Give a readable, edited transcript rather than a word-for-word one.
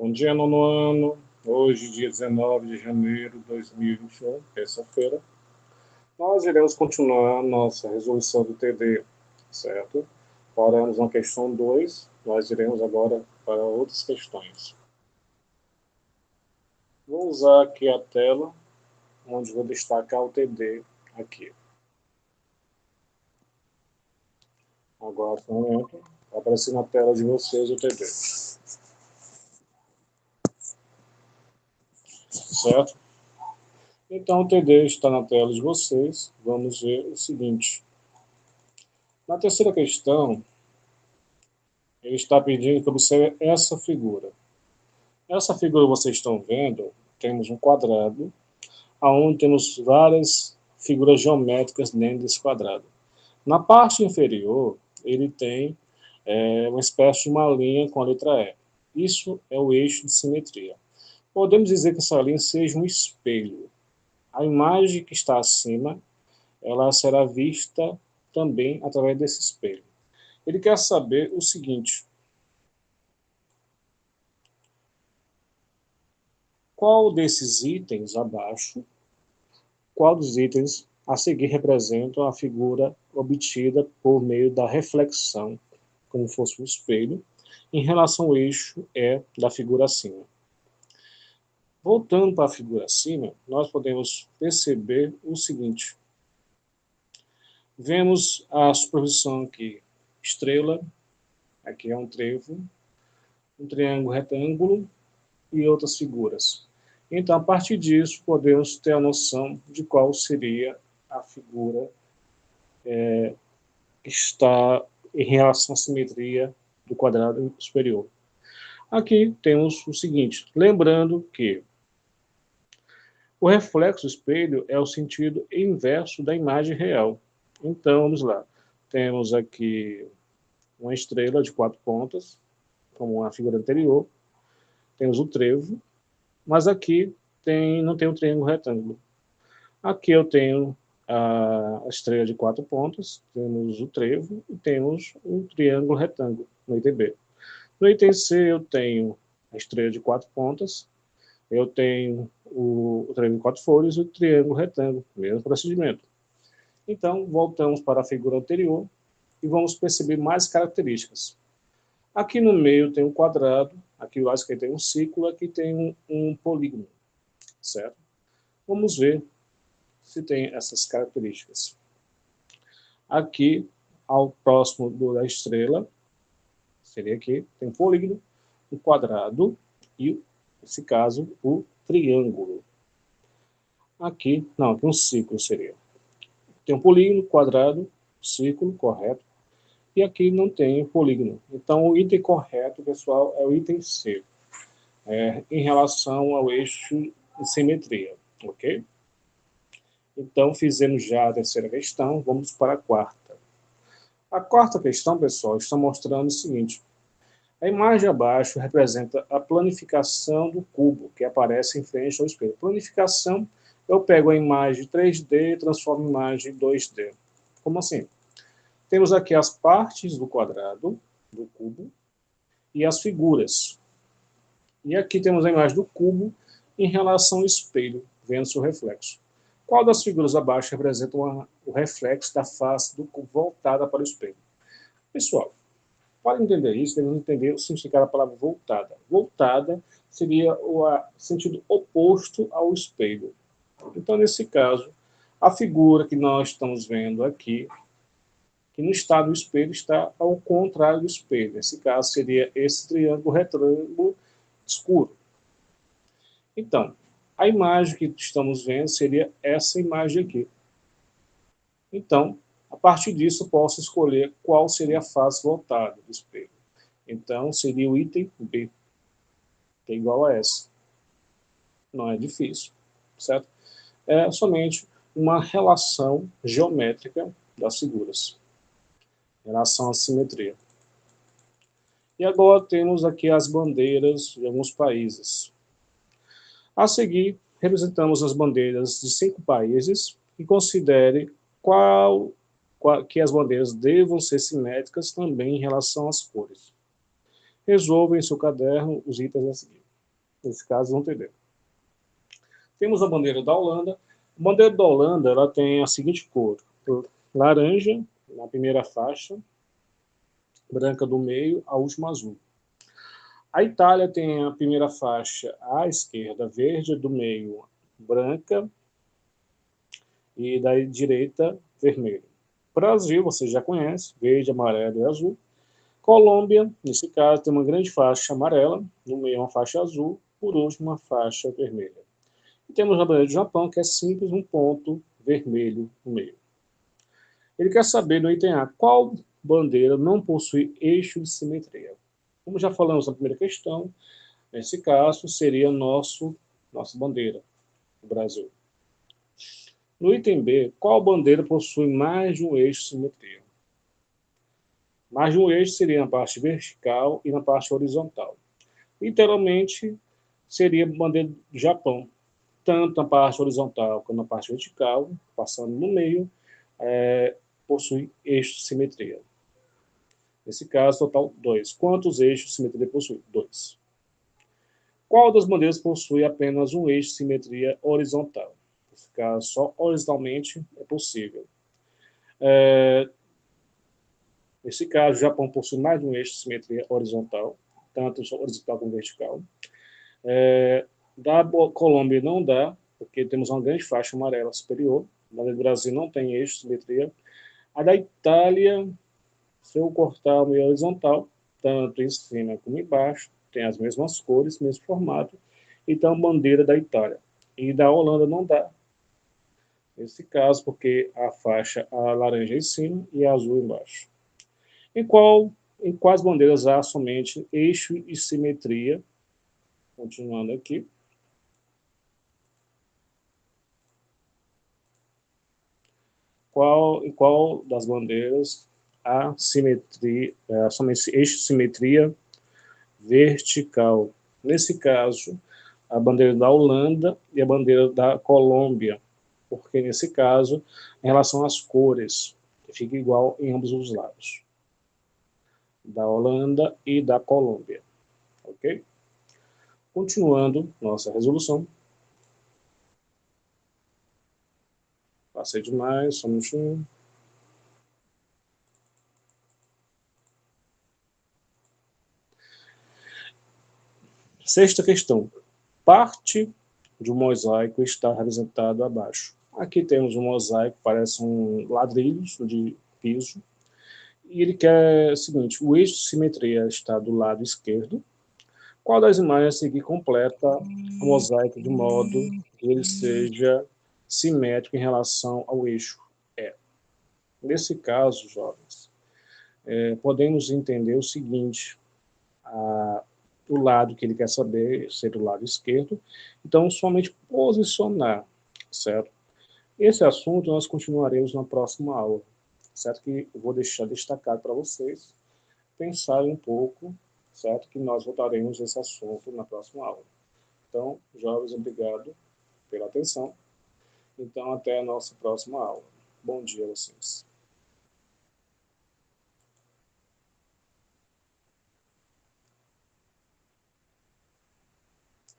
Bom dia, nono ano. Hoje, dia 19 de janeiro de 2021, terça-feira. Nós iremos continuar nossa resolução do TD, certo? Paramos na questão 2, nós iremos agora para outras questões. Vou usar aqui a tela, onde vou destacar o TD aqui. Agora, por um momento, vai aparecer na tela de vocês o TD. Certo? Então, o TD está na tela de vocês. Vamos ver o seguinte. Na terceira questão, ele está pedindo que observe essa figura. Essa figura que vocês estão vendo, temos um quadrado, onde temos várias figuras geométricas dentro desse quadrado. Na parte inferior, ele tem uma espécie de uma linha com a letra E. Isso é o eixo de simetria. Podemos dizer que essa linha seja um espelho. A imagem que está acima, ela será vista também através desse espelho. Ele quer saber o seguinte: qual desses itens abaixo, qual dos itens a seguir representam a figura obtida por meio da reflexão, como fosse um espelho, em relação ao eixo E da figura acima. Voltando para a figura acima, nós podemos perceber o seguinte. Vemos a superposição aqui, estrela, aqui é um trevo, um triângulo retângulo e outras figuras. Então, a partir disso, podemos ter a noção de qual seria a figura que está em relação à simetria do quadrado superior. Aqui temos o seguinte, lembrando que o reflexo do espelho é o sentido inverso da imagem real. Então, vamos lá. Temos aqui uma estrela de 4 pontas, como a figura anterior. Temos o trevo, mas aqui não tem um triângulo retângulo. Aqui eu tenho a estrela de 4 pontas, temos o trevo e temos um triângulo retângulo no item B. No item C eu tenho a estrela de 4 pontas, eu tenho o trevo de 4 folhas e o triângulo retângulo, mesmo procedimento. Então, voltamos para a figura anterior e vamos perceber mais características. Aqui no meio tem um quadrado, aqui eu acho que tem um círculo, aqui tem um polígono, certo? Vamos ver se tem essas características. Aqui, ao próximo da estrela, seria aqui, tem um polígono, um quadrado e, nesse caso, o triângulo. Aqui, não, aqui um círculo seria. Tem um polígono, quadrado, círculo, correto. E aqui não tem polígono. Então, o item correto, pessoal, é o item C, em relação ao eixo de simetria, ok? Então, fizemos já a terceira questão, vamos para a quarta. A quarta questão, pessoal, está mostrando o seguinte. A imagem abaixo representa a planificação do cubo, que aparece em frente ao espelho. Planificação, eu pego a imagem 3D e transformo em imagem 2D. Como assim? Temos aqui as partes do quadrado, do cubo, e as figuras. E aqui temos a imagem do cubo em relação ao espelho, vendo seu reflexo. Qual das figuras abaixo representa o reflexo da face do cubo voltada para o espelho? Pessoal, para entender isso, devemos entender o significado da palavra voltada. Voltada seria o sentido oposto ao espelho. Então, nesse caso, a figura que nós estamos vendo aqui, que no estado do espelho está ao contrário do espelho. Nesse caso, seria esse triângulo retângulo escuro. Então, a imagem que estamos vendo seria essa imagem aqui. Então, a partir disso, eu posso escolher qual seria a face voltada do espelho. Então, seria o item B, que é igual a essa. Não é difícil, certo? É somente uma relação geométrica das figuras, em relação à simetria. E agora temos aqui as bandeiras de alguns países. A seguir, representamos as bandeiras de 5 países e considere que as bandeiras devam ser simétricas também em relação às cores. Resolva em seu caderno os itens a seguir. Nesse caso, vão entender. Temos a bandeira da Holanda. A bandeira da Holanda ela tem a seguinte cor: laranja na primeira faixa, branca do meio, a última azul. A Itália tem a primeira faixa à esquerda, verde, do meio, branca, e da direita, vermelho. Brasil, você já conhece, verde, amarelo e azul. Colômbia, nesse caso, tem uma grande faixa amarela, no meio uma faixa azul, por último uma faixa vermelha. E temos a bandeira do Japão, que é simples, um ponto vermelho no meio. Ele quer saber no item A, qual bandeira não possui eixo de simetria? Como já falamos na primeira questão, nesse caso seria nossa bandeira, o Brasil. No item B, qual bandeira possui mais de um eixo de simetria? Mais de um eixo seria na parte vertical e na parte horizontal. Literalmente, seria a bandeira do Japão, tanto na parte horizontal quanto na parte vertical, passando no meio, possui eixo de simetria. Nesse caso, total 2. Quantos eixos de simetria possui? 2. Qual das bandeiras possui apenas um eixo de simetria horizontal? Nesse caso, só horizontalmente é possível. Nesse caso, o Japão possui mais de um eixo de simetria horizontal, tanto horizontal como vertical. Da Colômbia não dá, porque temos uma grande faixa amarela superior. A do Brasil não tem eixo de simetria. A da Itália, se eu cortar o meio horizontal, tanto em cima como embaixo, tem as mesmas cores, mesmo formato. Então, bandeira da Itália. E da Holanda não dá. Nesse caso, porque a faixa a laranja em cima e a azul embaixo. Em quais bandeiras há somente eixo e simetria? Continuando aqui. Em qual das bandeiras há simetria, somente eixo e simetria vertical? Nesse caso, a bandeira da Holanda e a bandeira da Colômbia, porque nesse caso, em relação às cores, fica igual em ambos os lados, da Holanda e da Colômbia, ok? Continuando nossa resolução. Passei demais, só um minutinho. Sexta questão. Parte de um mosaico está representado abaixo. Aqui temos um mosaico, parece um ladrilhos de piso. E ele quer o seguinte: o eixo de simetria está do lado esquerdo. Qual das imagens a seguir completa o mosaico de modo que ele seja simétrico em relação ao eixo? Nesse caso, jovens, podemos entender o seguinte: o lado que ele quer saber ser o lado esquerdo, então somente posicionar, certo? Esse assunto nós continuaremos na próxima aula, certo? Que eu vou deixar destacado para vocês pensarem um pouco, certo? Que nós voltaremos a esse assunto na próxima aula. Então, jovens, obrigado pela atenção. Então, até a nossa próxima aula. Bom dia a vocês.